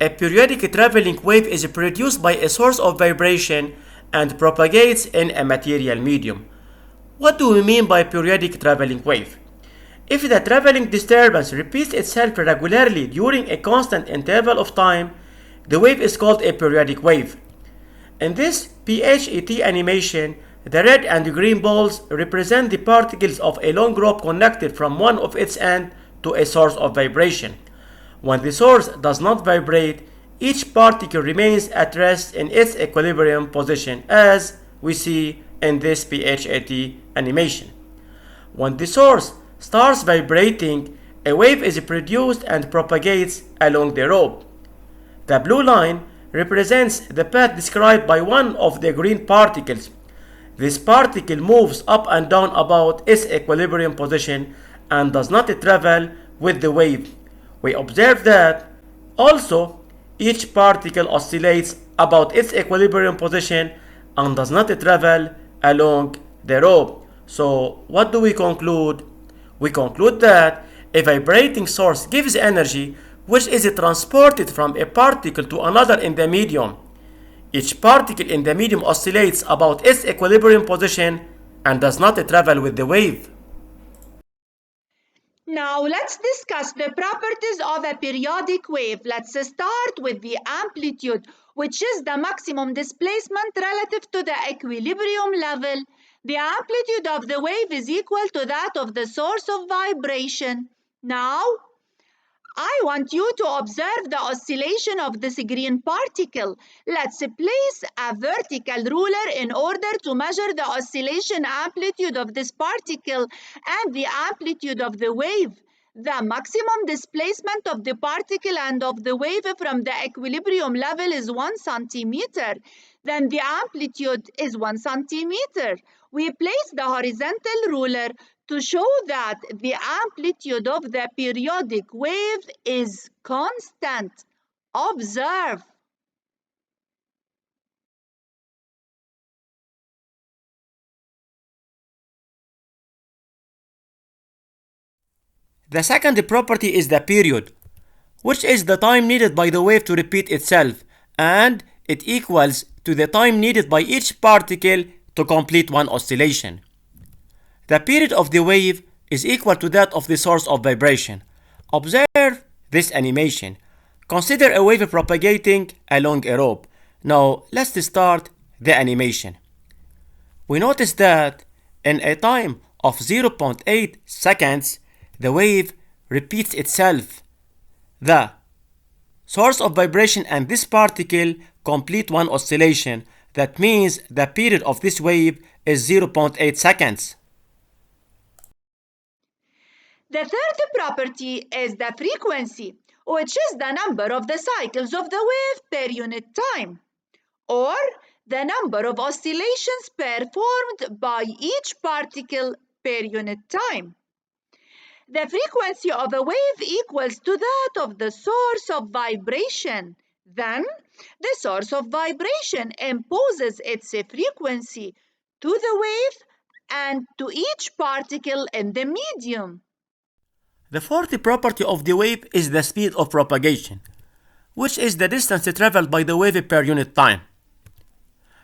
A periodic traveling wave is produced by a source of vibration and propagates in a material medium. What do we mean by periodic traveling wave? If the traveling disturbance repeats itself regularly during a constant interval of time, the wave is called a periodic wave. In this PHET animation, the red and green balls represent the particles of a long rope connected from one of its ends to a source of vibration. When the source does not vibrate, each particle remains at rest in its equilibrium position, as we see in this PHET animation. When the source starts vibrating, a wave is produced and propagates along the rope. The blue line represents the path described by one of the green particles. This particle moves up and down about its equilibrium position and does not travel with the wave. We observe that also each particle oscillates about its equilibrium position and does not travel along the rope. So what do we conclude? We conclude that a vibrating source gives energy which is transported from a particle to another in the medium. Each particle in the medium oscillates about its equilibrium position and does not travel with the wave. Now let's discuss the properties of a periodic wave. Let's start with the amplitude, which is the maximum displacement relative to the equilibrium level. The amplitude of the wave is equal to that of the source of vibration. Now, I want you to observe the oscillation of this green particle. Let's place a vertical ruler in order to measure the oscillation amplitude of this particle and the amplitude of the wave. The maximum displacement of the particle and of the wave from the equilibrium level is 1 centimeter. Then the amplitude is 1 centimeter. We place the horizontal ruler to show that the amplitude of the periodic wave is constant. Observe. The second property is the period, which is the time needed by the wave to repeat itself, and it equals to the time needed by each particle to complete one oscillation. The period of the wave is equal to that of the source of vibration. Observe this animation. Consider a wave propagating along a rope. Now let's start the animation. We notice that in a time of 0.8 seconds, the wave repeats itself. The source of vibration and this particle complete one oscillation. That means the period of this wave is 0.8 seconds. The third property is the frequency, which is the number of the cycles of the wave per unit time, or the number of oscillations performed by each particle per unit time. The frequency of a wave equals to that of the source of vibration. Then, the source of vibration imposes its frequency to the wave and to each particle in the medium. The fourth property of the wave is the speed of propagation, which is the distance traveled by the wave per unit time.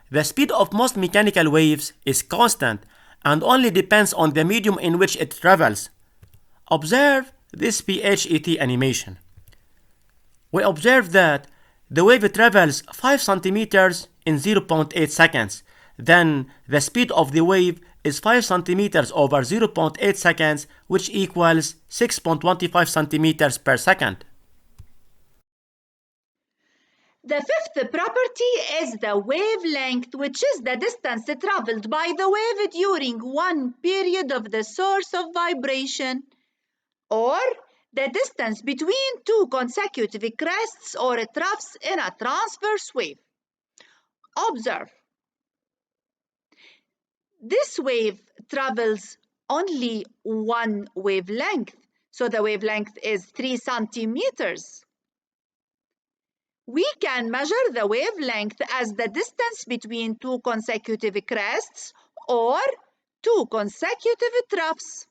The speed of most mechanical waves is constant and only depends on the medium in which it travels. Observe this PHET animation. We observe that the wave travels 5 centimeters in 0.8 seconds. Then the speed of the wave is 5 centimeters over 0.8 seconds, which equals 6.25 centimeters per second. The fifth property is the wavelength, which is the distance traveled by the wave during one period of the source of vibration, or the distance between two consecutive crests or troughs in a transverse wave. Observe. This wave travels only one wavelength, so the wavelength is 3 centimeters. We can measure the wavelength as the distance between two consecutive crests or two consecutive troughs.